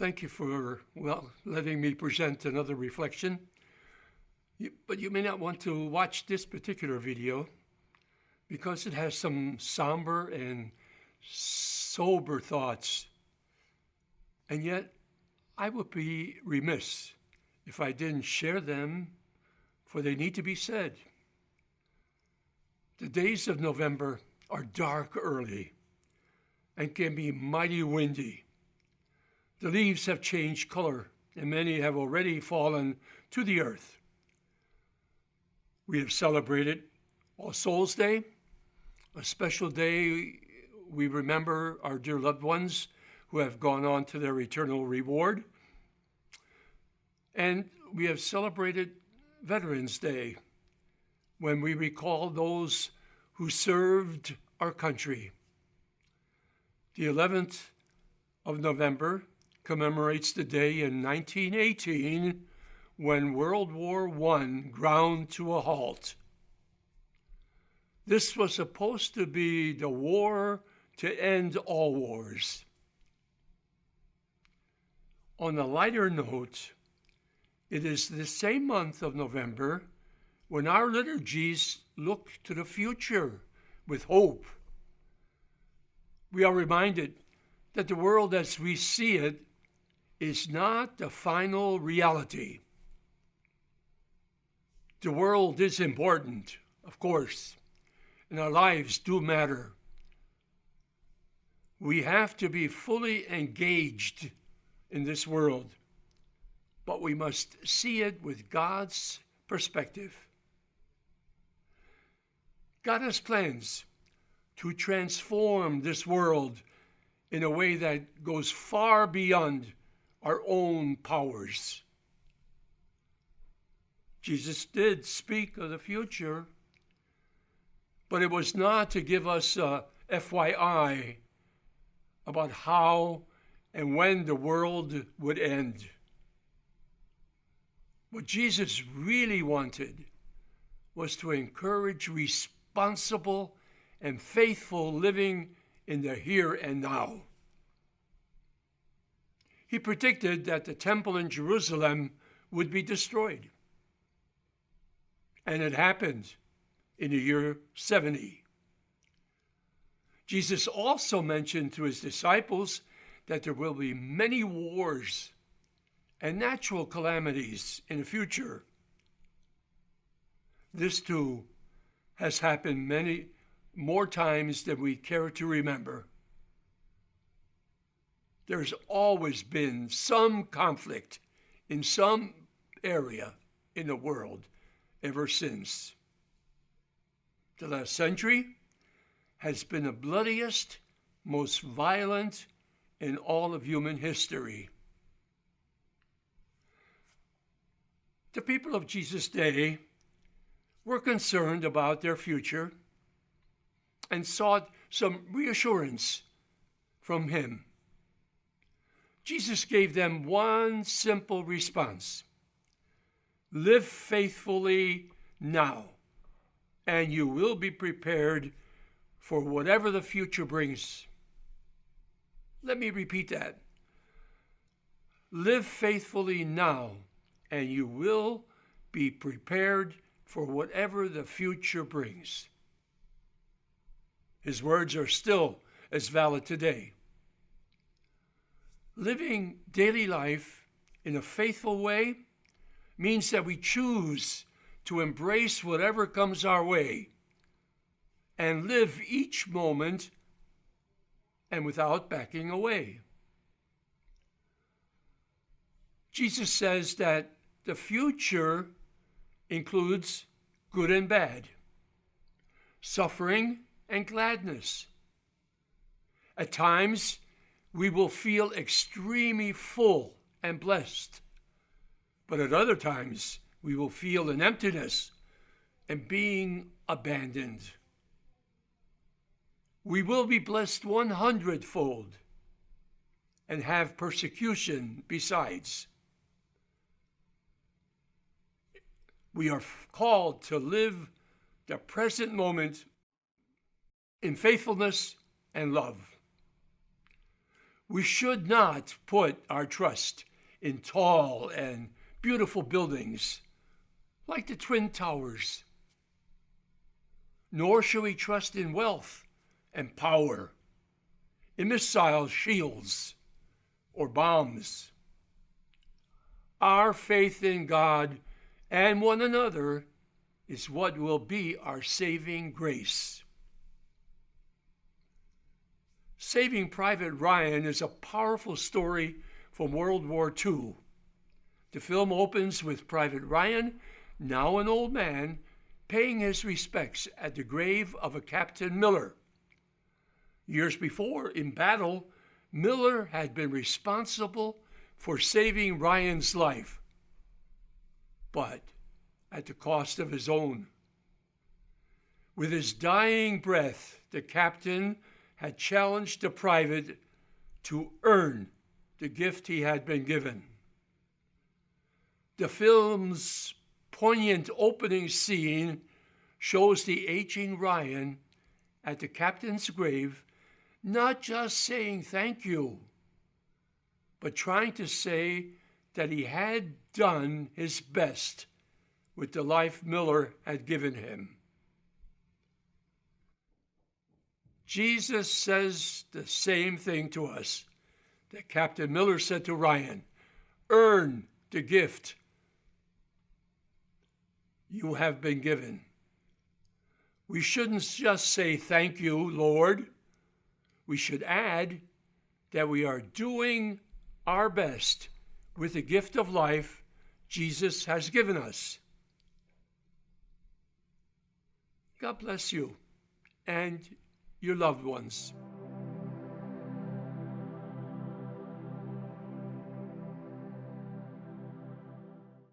thank you for, letting me present another reflection. But you may not want to watch this particular video because it has some somber and sober thoughts. And yet, I would be remiss if I didn't share them, for they need to be said. The days of November are dark early and can be mighty windy. The leaves have changed color, and many have already fallen to the earth. We have celebrated All Souls Day, a special day we remember our dear loved ones who have gone on to their eternal reward. And we have celebrated Veterans Day, when we recall those who served our country. The 11th of November commemorates the day in 1918 when World War I ground to a halt. This was supposed to be the war to end all wars. On a lighter note, it is the same month of November when our liturgies look to the future with hope. We are reminded that the world as we see it is not the final reality. The world is important, of course, and our lives do matter. We have to be fully engaged in this world, but we must see it with God's perspective. God has plans to transform this world in a way that goes far beyond our own powers. Jesus did speak of the future, but it was not to give us a FYI about how and when the world would end. What Jesus really wanted was to encourage responsible and faithful living in the here and now. He predicted that the temple in Jerusalem would be destroyed. And it happened in the year 70. Jesus also mentioned to his disciples that there will be many wars and natural calamities in the future. This too has happened many more times than we care to remember. There's always been some conflict in some area in the world ever since. The last century has been the bloodiest, most violent in all of human history. The people of Jesus' day were concerned about their future and sought some reassurance from him. Jesus gave them one simple response: live faithfully now, and you will be prepared for whatever the future brings. Let me repeat that. Live faithfully now, and you will be prepared for whatever the future brings. His words are still as valid today. Living daily life in a faithful way means that we choose to embrace whatever comes our way and live each moment and without backing away. Jesus says that the future includes good and bad, suffering and gladness. At times, we will feel extremely full and blessed, but at other times, we will feel an emptiness and being abandoned. We will be blessed 100-fold and have persecution besides. We are called to live the present moment in faithfulness and love. We should not put our trust in tall and beautiful buildings like the Twin Towers, nor should we trust in wealth and power, in missile shields or bombs. Our faith in God and one another is what will be our saving grace. Saving Private Ryan is a powerful story from World War II. The film opens with Private Ryan, now an old man, paying his respects at the grave of a Captain Miller. Years before, in battle, Miller had been responsible for saving Ryan's life, but at the cost of his own. With his dying breath, the captain had challenged the private to earn the gift he had been given. The film's poignant opening scene shows the aging Ryan at the captain's grave, not just saying thank you, but trying to say that he had done his best with the life Miller had given him. Jesus says the same thing to us that Captain Miller said to Ryan: earn the gift you have been given. We shouldn't just say thank you, Lord. We should add that we are doing our best with the gift of life Jesus has given us. God bless you and your loved ones.